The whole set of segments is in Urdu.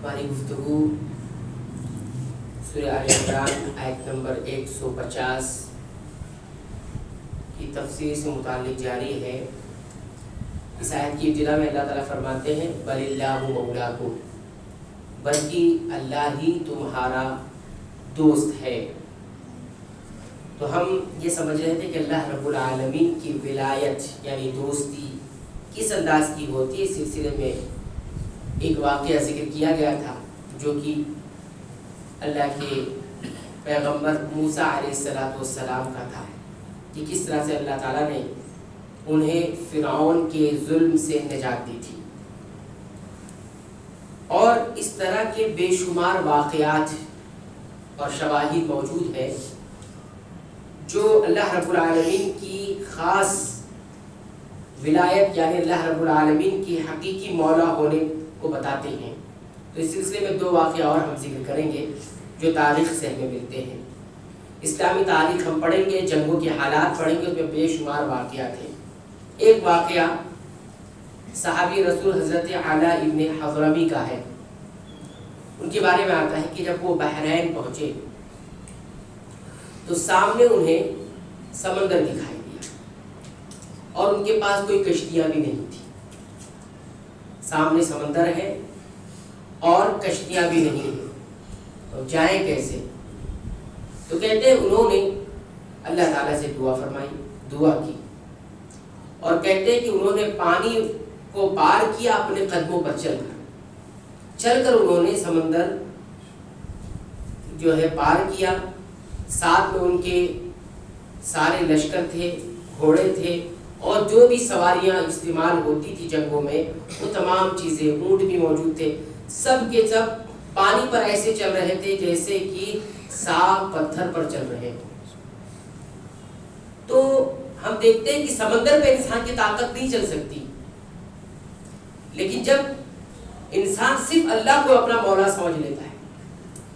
ہماری گفتگو سورہ آل عمران آیت نمبر 150 کی تفسیر سے متعلق جاری ہے۔ اس آیت کی ابتدا میں اللہ تعالیٰ فرماتے ہیں بل اللہ مولاکم، بلکہ اللہ ہی تمہارا دوست ہے۔ تو ہم یہ سمجھ رہے تھے کہ اللہ رب العالمین کی ولایت یعنی دوستی کس انداز کی ہوتی ہے۔ اس سلسلے میں ایک واقعہ ذکر کیا گیا تھا جو کہ اللہ کے پیغمبر موسیٰ علیہ السلام کا تھا کہ کس طرح سے اللہ تعالیٰ نے انہیں فرعون کے ظلم سے نجات دی تھی، اور اس طرح کے بے شمار واقعات اور شواہد موجود ہیں جو اللہ رب العالمین کی خاص ولایت یعنی اللہ رب العالمین کی حقیقی مولا ہونے کو بتاتے ہیں۔ تو اس سلسلے میں دو واقعہ اور ہم ذکر کریں گے جو تاریخ سے ہمیں ملتے ہیں۔ اسلامی تاریخ ہم پڑھیں گے، جنگوں کے حالات پڑھیں گے، اس میں بے شمار واقعات ہیں۔ ایک واقعہ صحابی رسول حضرت علا ابن حضرمی کا ہے۔ ان کے بارے میں آتا ہے کہ جب وہ بحرین پہنچے تو سامنے انہیں سمندر دکھائی دیا اور ان کے پاس کوئی کشتیاں بھی نہیں تھی۔ سامنے سمندر ہے اور کشتیاں بھی نہیں ہیں، تو جائیں کیسے؟ تو کہتے ہیں انہوں نے اللہ تعالیٰ سے دعا کی اور کہتے ہیں کہ انہوں نے پانی کو پار کیا اپنے قدموں پر چل کر انہوں نے سمندر جو ہے پار کیا۔ ساتھ میں ان کے سارے لشکر تھے، گھوڑے تھے اور جو بھی سواریاں استعمال ہوتی تھی جنگوں میں وہ تمام چیزیں، اونٹ بھی موجود تھے، سب کے سب پانی پر ایسے چل رہے تھے جیسے کہ صاف پتھر پر چل رہے ہوں۔ تو ہم دیکھتے ہیں کہ سمندر پہ انسان کی طاقت نہیں چل سکتی، لیکن جب انسان صرف اللہ کو اپنا مولا سمجھ لیتا ہے،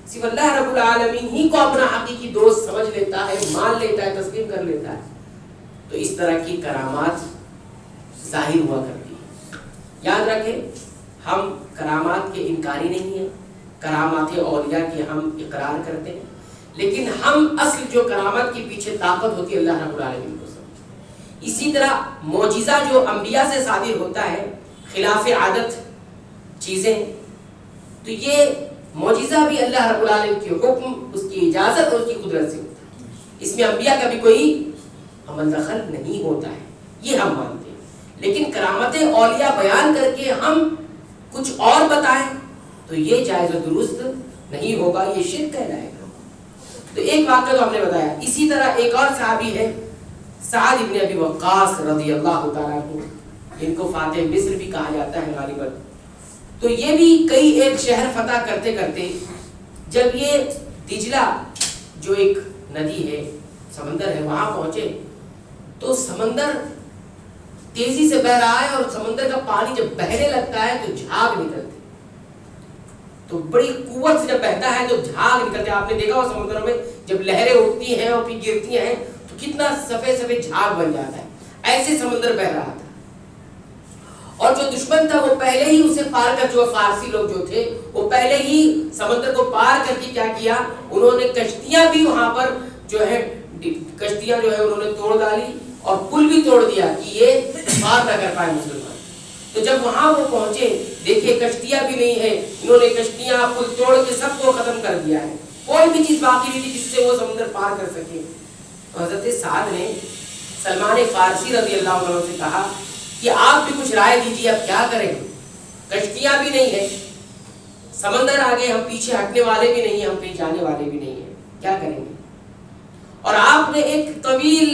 صرف اللہ رب العالمین ہی کو اپنا حقیقی دوست سمجھ لیتا ہے، مان لیتا ہے، تسلیم کر لیتا ہے، تو اس طرح کی کرامات ظاہر ہوا کرتی ہے۔ یاد رکھیں ہم کرامات کے انکاری نہیں ہیں، کرامات اولیاء کی ہم اقرار کرتے ہیں، لیکن ہم اصل جو کرامت کے پیچھے طاقت ہوتی ہے اللہ رب العالمین کو سمجھتے ہیں۔ اسی طرح معجزہ جو انبیاء سے صادر ہوتا ہے خلاف عادت چیزیں، تو یہ معجزہ بھی اللہ رب العالمین کے حکم، اس کی اجازت اور اس کی قدرت سے ہوتا ہے۔ اس میں انبیاء کا بھی کوئی عمل دخل نہیں ہوتا ہے، یہ ہم مانتے ہیں۔ لیکن کرامتیں اولیاء بیان کر کے ہم کچھ اور بتائیں تو یہ جائز و درست نہیں ہوگا، یہ شرک کہلائے گا۔ تو ایک واقعہ تو ہم نے بتایا۔ اسی طرح ایک اور صحابی ہے سعد ابن ابی وقاص رضی اللہ تعالیٰ عنہ، ان کو فاتح مصر بھی کہا جاتا ہے غالباً۔ تو یہ بھی کئی ایک شہر فتح کرتے کرتے جب یہ دجلہ جو ایک ندی ہے، سمندر ہے، وہاں پہنچے تو سمندر تیزی سے بہ رہا ہے اور سمندر کا پانی جب بہنے لگتا ہے تو جھاگ نکلتے، تو بڑی قوت سے جب بہتا ہے تو جھاگ نکلتے۔ آپ نے دیکھا ہو سمندر میں جب لہریں اٹھتی ہیں اور پھر گرتی ہیں تو کتنا سفید سفید جھاگ بن جاتا ہے، ایسے سمندر بہ رہا تھا۔ اور جو دشمن تھا وہ پہلے ہی اسے پار کر، جو فارسی لوگ جو تھے وہ پہلے ہی سمندر کو پار کر کے کیا کیا، انہوں نے کشتیاں بھی وہاں پر جو ہے کشتیاں جو ہے انہوں نے توڑ ڈالی اور پل بھی توڑ دیا کہ یہ پار نہ کر پائے مسلمان۔ تو جب وہاں وہ پہنچے دیکھے کشتیاں بھی نہیں ہیں، انہوں نے کشتیاں پل توڑ کے سب کو ختم کر دیا ہے، کوئی بھی چیز باقی نہیں تھی جس سے وہ سمندر پار کر سکے۔ تو حضرت سعد نے سلمان فارسی رضی اللہ عنہ سے کہا کہ آپ بھی کچھ رائے دیجیے، اب کیا کریں، کشتیاں بھی نہیں ہیں، سمندر آگے، ہم پیچھے ہٹنے والے بھی نہیں ہیں، ہم کہیں جانے والے بھی نہیں ہیں، کیا کریں گے؟ اور آپ نے ایک طویل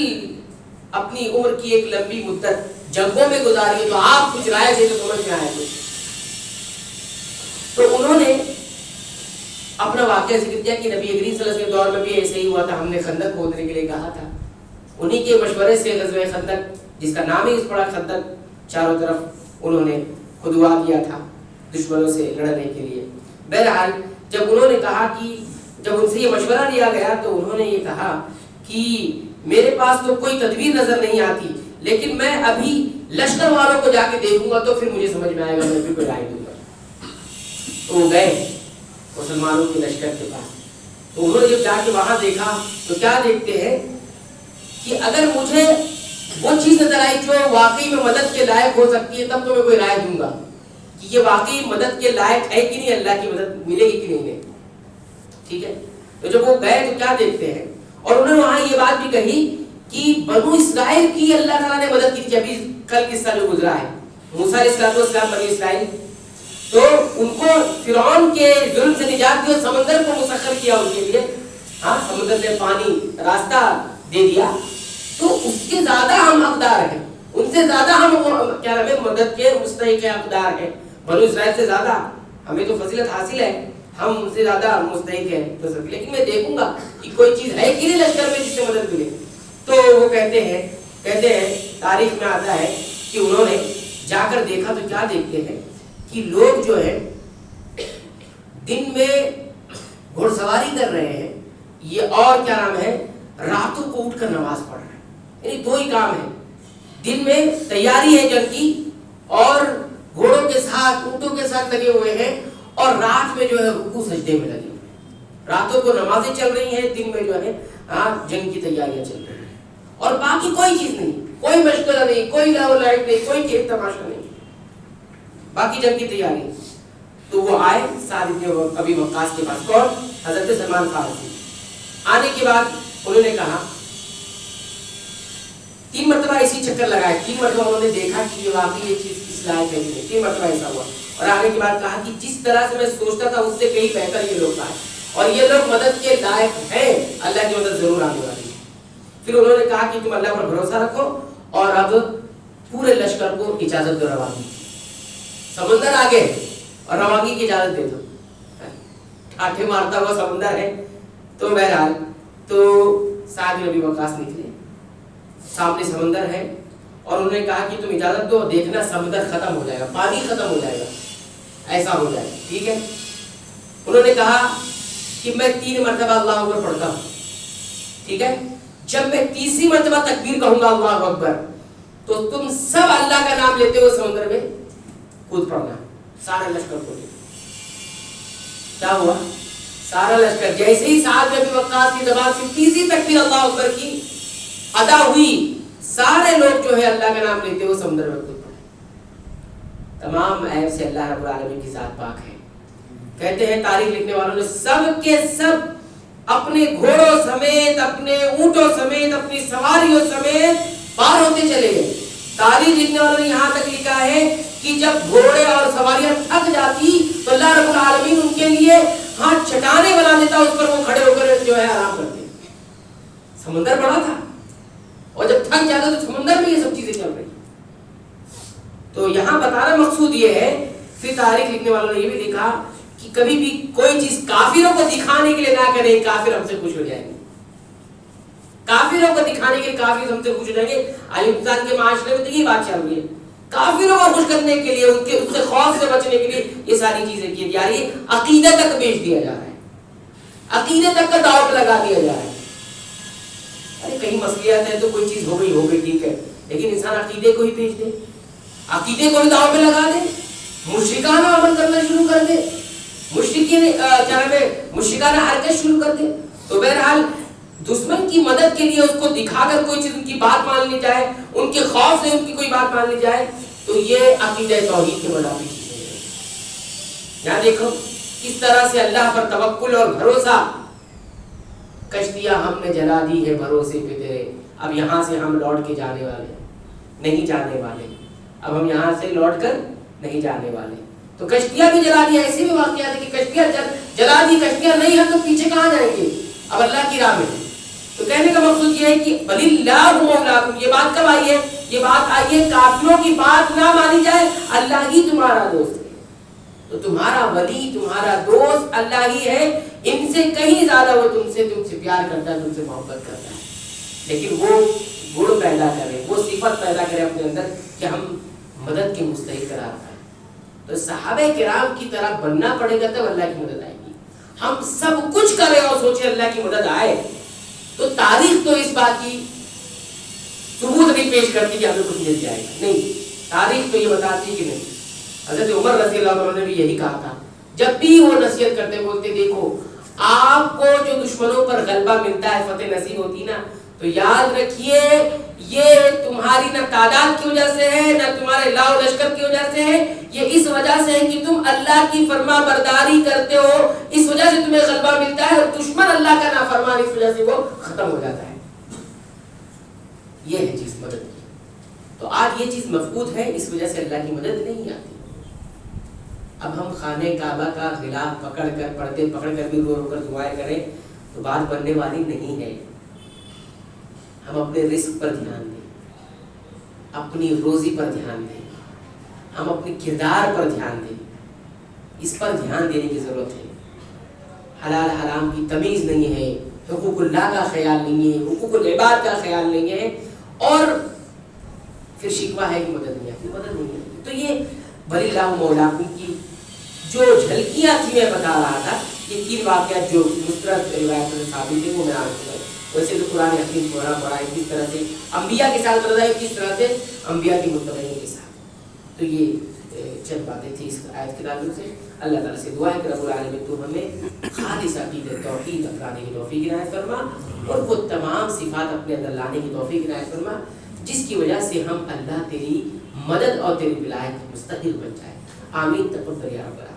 اپنی عمر کی ایک لمبی مدت جنگوں میں گزاری ہے، تو آپ کچھ رائے دے تو سمجھ میں آئے کچھ۔ تو انہوں نے اپنا واقعہ ذکر کیا کہ نبی کریم صلی اللہ علیہ وسلم کے دور میں بھی ایسے ہی ہوا تھا، ہم نے خندق کھودنے کے لیے کہا تھا، انہی کے مشورے سے غزوہ خندق، جس کا نام ہی اس پڑا خندق، چاروں طرف انہوں نے خدوا کیا تھا دشمنوں سے لڑنے کے لیے۔ بہرحال جب انہوں نے کہا کہ جب ان سے یہ مشورہ لیا گیا تو انہوں نے یہ کہا کہ میرے پاس تو کوئی تدبیر نظر نہیں آتی، لیکن میں ابھی لشکر والوں کو جا کے دیکھوں گا تو پھر مجھے سمجھ میں آئے گا، میں پھر کوئی رائے دوں گا۔ تو وہ گئے مسلمانوں کے لشکر کے پاس. تو انہوں نے جب جا کے وہاں دیکھا تو کیا دیکھتے ہیں کہ اگر مجھے وہ چیز نظر آئی جو واقعی میں مدد کے لائق ہو سکتی ہے تب تو میں کوئی رائے دوں گا کہ یہ واقعی مدد کے لائق ہے کہ نہیں, اللہ کی مدد ملے گی کہ نہیں. ٹھیک ہے. تو جب وہ گئے تو کیا دیکھتے ہیں, اور انہوں نے وہاں یہ بات بھی کہی کہ بنو اسرائیل کی اللہ تعالیٰ نے مدد کی تھی. ابھی کل قصہ جو گزرا ہے موسیٰ علیہ السلام بنی اسرائیل, تو ان کو فرعون کے ظلم سے نجات دی اور سمندر کو مسخر کیا ان کے لیے. ہاں, سمندر نے پانی راستہ دے دیا. تو اس سے زیادہ ہم حقدار ہیں, ان سے زیادہ ہم کیا نام ہے مدد کے مستحق حقدار ہیں. بنو اسرائیل سے زیادہ ہمیں تو فضیلت حاصل ہے, ہم ان سے زیادہ مستحق ہیں. لیکن میں دیکھوں گا کہ کوئی چیز ہے کہ نہیں لشکر میں جس سے مدد ملے. تو وہ کہتے ہیں تاریخ میں آتا ہے کہ انہوں نے جا کر دیکھا تو کیا دیکھتے ہیں کہ لوگ جو ہے دن میں گھڑ سواری کر رہے ہیں یہ, اور کیا نام ہے راتوں کو اٹھ کر نماز پڑھ رہے ہیں. یعنی دو ہی کام ہے, دن میں تیاری ہے جنگ کی اور گھوڑوں کے ساتھ اونٹوں کے ساتھ لگے ہوئے ہیں, اور رات میں جو ہے رکوع سجدے میں لگے ہوئے ہیں. راتوں کو نمازیں چل رہی ہیں, دن میں جو ہے جنگ کی تیاریاں چل رہی ہیں, اور باقی کوئی چیز نہیں, کوئی مشغلہ نہیں, کوئی لاؤ لائٹ نہیں, کوئی کھیل تماشا نہیں, باقی جنگ کی تیاری. تو وہ آئے سعد بن ابی وقاص کے پاس. کون؟ حضرت سلمان فارسی. آنے کے بعد انہوں نے کہا 3 مرتبہ اسی چکر لگائے, 3 مرتبہ انہوں نے دیکھا کہ یہ واقعی یہ چیز کس لائق ہے نہیں. 3 مرتبہ ایسا ہوا, اور آنے کے بعد کہا کہ جس طرح سے میں سوچتا تھا اس سے کہیں بہتر یہ لوگ آئے, اور یہ لوگ مدد کے لائق ہیں, اللہ کی مدد ضرور آنے والی ہے. پھر انہوں نے کہا کہ تم اللہ پر بھروسہ رکھو, اور اب پورے لشکر کو اجازت دو روانگی. سمندر آگے اور روانگی کی اجازت دے دو. ٹھاٹھے مارتا ہوا سمندر ہے. تو بہرحال تو سعد بن ابی وقاص نکلے, سامنے سمندر ہے, اور انہوں نے کہا کہ تم اجازت دو, دیکھنا سمندر ختم ہو جائے گا, پانی ختم ہو جائے گا, ایسا ہو جائے. ٹھیک ہے. انہوں نے کہا کہ میں 3 مرتبہ اللہ اکبر پڑھتا ہوں. ٹھیک ہے. جب میں تیسری مرتبہ تکبیر کہوں گا اللہ اکبر, تو تم سب اللہ کا نام لیتے ہوئے سمندر میں کود پڑنا. سارے لشکر کو کیا ہوا, سارا لشکر جیسے ہی سعد بن ابی وقاص کی زبان سے تیسری تکبیر اللہ اکبر کی ادا ہوئی, سارے لوگ جو ہے اللہ کا نام لیتے ہوئے سمندر میں کود پڑے. تمام عیب سے اللہ رب العالمین کی ذات پاک ہے. کہتے ہیں تاریخ لکھنے والوں نے سب کے سب اپنے گھوڑوں سمیت, اپنے اونٹوں سمیت, اپنی سواریوں سمیت پار ہوتے چلے گئے. تاریخ لکھنے والوں نے یہاں تک لکھا ہے کہ جب گھوڑے اور سواریاں تھک جاتی تو اللہ رب العالمین ان کے لیے چٹانیں بنا دیتا, اس پر وہ کھڑے ہو کر جو ہے آرام کرتے. سمندر بڑا تھا, اور جب تھک جاتا تو سمندر میں یہ سب چیزیں چل رہی. تو یہاں بتانا مقصود یہ ہے. پھر تاریخ لکھنے والوں نے یہ بھی لکھا کہ کبھی بھی کوئی چیز کافروں کو دکھانے کے لیے نہ کریں, کافر ہم سے خوش ہو جائیں گے. کافروں کو دکھانے کے لیے کافر ہم سے خوش ہو جائیں گے. ہندوستان کے معاشرے میں تو یہ بات چل رہی ہے, کافروں کو خوش کرنے کے لیے, ان کے اس سے خوف سے بچنے کے لیے یہ ساری چیزیں کی جا رہی ہے. عقیدہ تک بیچ دیا جا رہا ہے, عقیدے تک کا داؤ لگا دیا جا رہا ہے. ارے کہیں مسئلہ ہے تو کوئی چیز ہو گئی ٹھیک ہے, لیکن انسان عقیدے کو ہی بیچ دے, عقیدے کو ہی داؤ پہ لگا دے, مشرکانہ عمل کرنا شروع کر دے, مشرکانہ حرکت شروع کر دے. تو بہرحال دشمن کی مدد کے لیے اس کو دکھا کر کوئی چیز ان کی بات مان لی جائے, ان کے خوف سے ان کی کوئی بات مان لی جائے, تو یہ عقیدہ توحید کے مدافع چیزیں ہیں. یہاں دیکھو کس طرح سے اللہ پر توکل اور بھروسہ. کشتیاں ہم نے جلا دی ہے بھروسے پہ تیرے, اب یہاں سے ہم لوٹ کے جانے والے نہیں جانے والے, اب ہم یہاں سے لوٹ کر نہیں جانے والے. تو کشتیاں بھی جلا دی. ایسے بھی واقعات ہے کہ کشتیاں جلا دی, کشتیاں نہیں ہیں تو پیچھے کہاں جائیں گے, اب اللہ کی راہ میں. تو کہنے کا مقصود یہ ہے کہ بَلِلَّهُ مَوْلَاكُمْ, یہ بات کب آئی ہے, یہ بات آئی ہے کافروں کی بات نہ مانی جائے, اللہ ہی تمہارا دوست ہے. تو تمہارا ولی, تمہارا دوست اللہ ہی ہے. ان سے کہیں زیادہ وہ تم سے پیار کرتا ہے, تم سے محبت کرتا ہے. لیکن وہ گڑ پیدا کرے, وہ صفت پیدا کرے اپنے اندر کہ ہم مدد کے مستحق قرار پائیں. تو صحابہ کرام کی طرح بننا پڑے گا, تب اللہ کی مدد آئے گی. ہم سب کچھ کریں اور سوچیں اللہ کی مدد آئے, تو تاریخ تو اس بات کی ثبوت نہیں پیش کرتی کہ ہمیں کچھ مل جائے گا. نہیں, تاریخ تو یہ بتاتی کہ نہیں. حضرت عمر رضی اللہ عنہ نے بھی یہی کہا تھا, جب بھی وہ نصیحت کرتے بولتے دیکھو آپ کو جو دشمنوں پر غلبہ ملتا ہے، فتح نصیب ہوتی نا، تو یاد رکھیے یہ تمہاری نہ تعداد کی وجہ سے ہے، نہ تمہارے لاؤ لشکر کی وجہ سے ہے، یہ اس وجہ سے ہے کہ تم اللہ کی فرما برداری کرتے ہو، اس وجہ سے تمہیں غلبہ ملتا ہے، اور دشمن اللہ کا نافرمان، اس وجہ سے وہ ختم ہو جاتا ہے۔ یہ ہے چیز مدد کی۔ تو آج یہ چیز مفقود ہے، اس وجہ سے اللہ کی مدد نہیں آتی۔ اب ہم خانہ کعبہ کا غلاف پکڑ کر، پردے پکڑ کر بھی رو رو کر دعائیں کریں تو بات بننے والی نہیں ہے۔ ہم اپنے رزق پر دھیان دیں، اپنی روزی پر دھیان دیں، ہم اپنے کردار پر دھیان دیں، اس پر دھیان دینے کی ضرورت ہے۔ حلال حرام کی تمیز نہیں ہے، حقوق اللہ کا خیال نہیں ہے، حقوق العباد کا خیال نہیں ہے، اور پھر شکوہ ہے کہ مدد نہیں آتی، مدد نہیں آتی۔ تو یہ بلی اللہ مولاکم کی جو جھلکیاں تھی میں بتا رہا تھا، یہ 3 واقعات جو مسترد روایت میں ثابت ہے وہ میں آپ کو، ویسے تو قرآن حکیم پڑھا ہے کس طرح سے انبیاء کے ساتھ بدلا ہے، کس طرح سے انبیاء کے متبعین کے ساتھ۔ تو یہ چند باتیں تھیں اس آیت کے تعلق سے۔ اللہ تعالیٰ سے دعا ہے کہ رب العالمین تو ہمیں خالص عقیدہ توحید اپنانے کی توفیق عنایت فرما، اور وہ تمام صفات اپنے اندر لانے کی توفیق عنایت فرما جس کی وجہ سے ہم اللہ تیری مدد اور تیری ولایت کے مستحق بن جائے۔ آمین تقبل یا رب العالمین۔